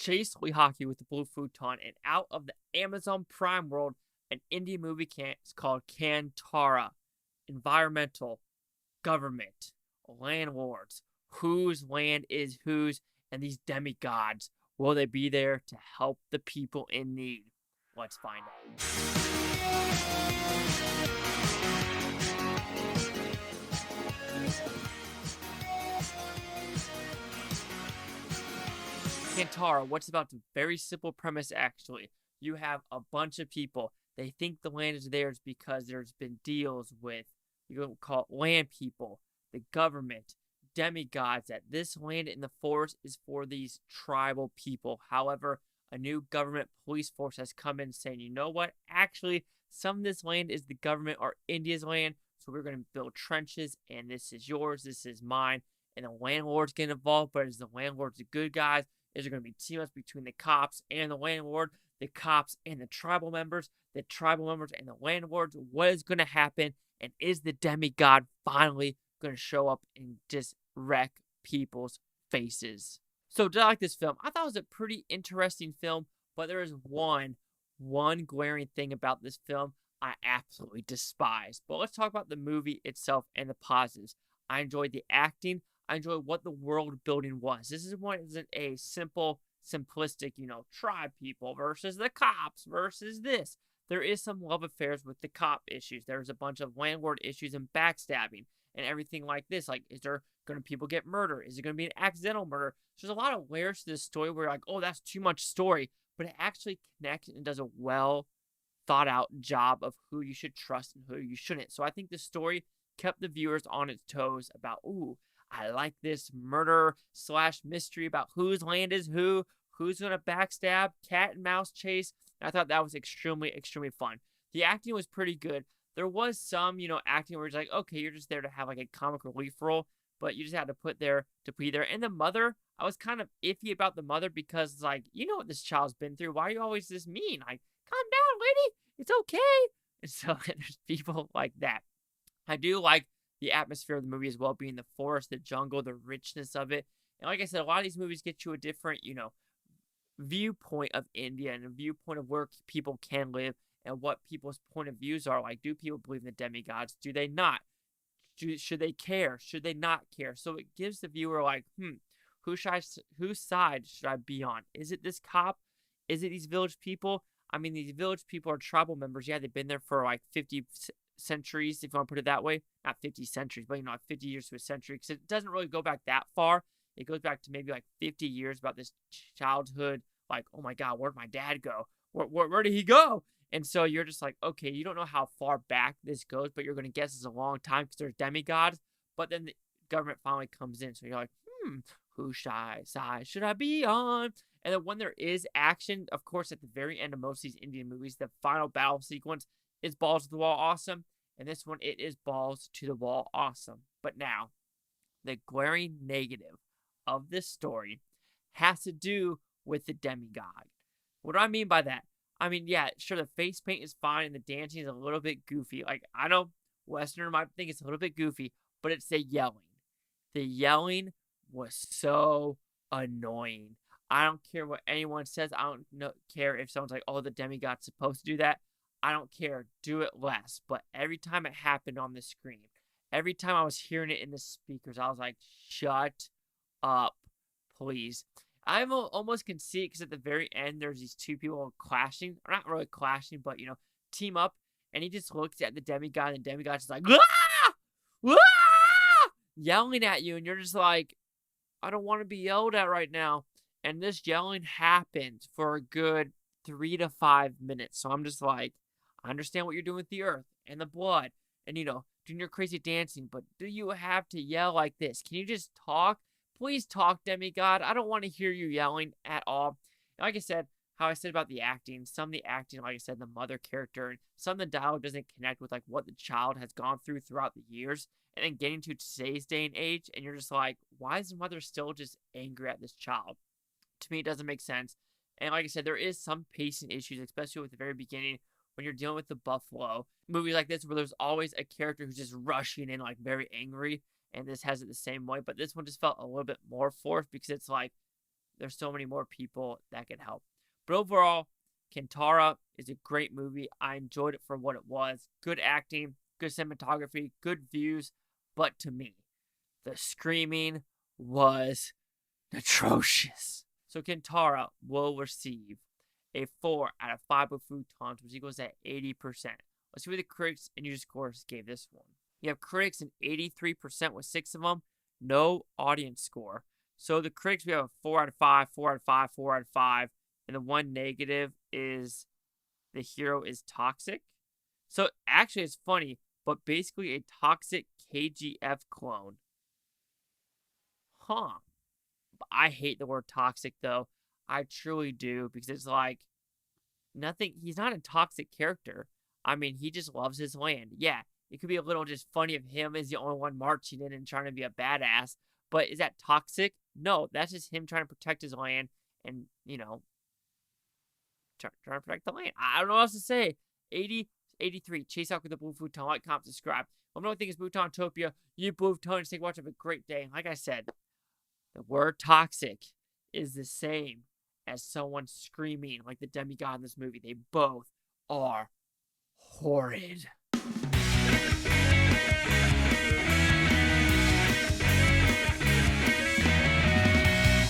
chase hockey with the blue futon, and out of the Amazon Prime world, an indie movie is called Kantara. Environmental, government, landlords, whose land is whose, and these demigods. Will they be there to help the people in need? Let's find out. Kantara, what's about the very simple premise actually. You have a bunch of people. They think the land is theirs because there's been deals with, you can call it land people, the government, demigods, that this land in the forest is for these tribal people. However, a new government police force has come in saying, you know what? Actually, some of this land is the government or India's land, so we're going to build trenches, and this is yours, this is mine. And the landlords get involved, but is the landlords the good guys? Is there going to be team-ups between the cops and the landlord, the cops and the tribal members and the landlords? What is going to happen? And is the demigod finally going to show up and just wreck people's faces? So, did I like this film? I thought it was a pretty interesting film, but there is one glaring thing about this film I absolutely despise. But let's talk about the movie itself and the positives. I enjoyed the acting. I enjoy what the world building was. This isn't a simplistic, tribe people versus the cops versus this. There is some love affairs with the cop issues. There's a bunch of landlord issues and backstabbing and everything like this. Like, is there going to people get murdered? Is it going to be an accidental murder? So there's a lot of layers to this story where you're like, oh, that's too much story. But it actually connects and does a well thought out job of who you should trust and who you shouldn't. So I think the story kept the viewers on its toes about, ooh, I like this murder/mystery about whose land is who's going to backstab, cat and mouse chase. And I thought that was extremely, extremely fun. The acting was pretty good. There was some, acting where it's like, okay, you're just there to have like a comic relief role, but you just had to be there. And the mother, I was kind of iffy about the mother because, like, you know what this child's been through. Why are you always this mean? Like, calm down, lady. It's okay. And so there's people like that. I do like the atmosphere of the movie as well, being the forest, the jungle, the richness of it. And like I said, a lot of these movies get you a different, viewpoint of India and a viewpoint of where people can live and what people's point of views are. Like, do people believe in the demigods? Do they not? Should they care? Should they not care? So it gives the viewer like, whose side should I be on? Is it this cop? Is it these village people? I mean, these village people are tribal members. Yeah, they've been there for like 50 centuries, if you want to put it that way. Not 50 centuries, but 50 years to a century, because it doesn't really go back that far. It goes back to maybe like 50 years about this childhood, like, oh my God, where'd my dad go? Where did he go? And so you're just like, okay, you don't know how far back this goes, but you're going to guess it's a long time because there's demigods. But then the government finally comes in. So you're like, whose side should I be on? And then when there is action, of course, at the very end of most of these Indian movies, the final battle sequence is balls to the wall awesome. And this one, it is balls to the wall awesome. But now, the glaring negative of this story has to do with the demigod. What do I mean by that? I mean, yeah, sure, the face paint is fine and the dancing is a little bit goofy. Like, I know Westerner might think it's a little bit goofy, but it's the yelling. The yelling was so annoying. I don't care what anyone says. I don't care if someone's like, oh, the demigod's supposed to do that. I don't care. Do it less. But every time it happened on the screen, every time I was hearing it in the speakers, I was like, shut up, please. I almost can see it because at the very end, there's these two people clashing. Or not really clashing, but, team up. And he just looks at the demigod, and the demigod's just like, ah! Ah! Yelling at you. And you're just like, I don't want to be yelled at right now. And this yelling happened for a good 3 to 5 minutes. So I'm just like, I understand what you're doing with the earth and the blood and, doing your crazy dancing, but do you have to yell like this? Can you just talk? Please talk, demigod. I don't want to hear you yelling at all. Like I said, how I said about the acting, some of the acting, like I said, the mother character, and some of the dialogue doesn't connect with like what the child has gone through throughout the years. And then getting to today's day and age, and you're just like, why is the mother still just angry at this child? To me, it doesn't make sense. And like I said, there is some pacing issues, especially with the very beginning when you're dealing with the buffalo. Movies like this where there's always a character who's just rushing in like very angry, and this has it the same way. But this one just felt a little bit more forced because it's like there's so many more people that can help. But overall, Kantara is a great movie. I enjoyed it for what it was. Good acting, good cinematography, good views. But to me, the screaming was atrocious. So Kantara will receive a 4 out of 5 Futons, which equals at 80%. Let's see what the critics and user scores gave this one. You have critics in 83% with 6 of them. No audience score. So the critics, we have a 4 out of 5, 4 out of 5, 4 out of 5. And the one negative is the hero is toxic. So actually it's funny, but basically a toxic KGF clone. Huh. I hate the word toxic though. I truly do, because it's like nothing. He's not a toxic character. I mean, he just loves his land. Yeah, it could be a little just funny of him as the only one marching in and trying to be a badass. But is that toxic? No, that's just him trying to protect his land and, trying to protect the land. I don't know what else to say. 80, 83. Chase out with the Blue Futon. Like, comment, subscribe. Let me know what you think is Butantopia. You Blue Futon. Take watch. Have a great day. Like I said, the word toxic is the same as someone screaming like the demigod in this movie. They both are horrid.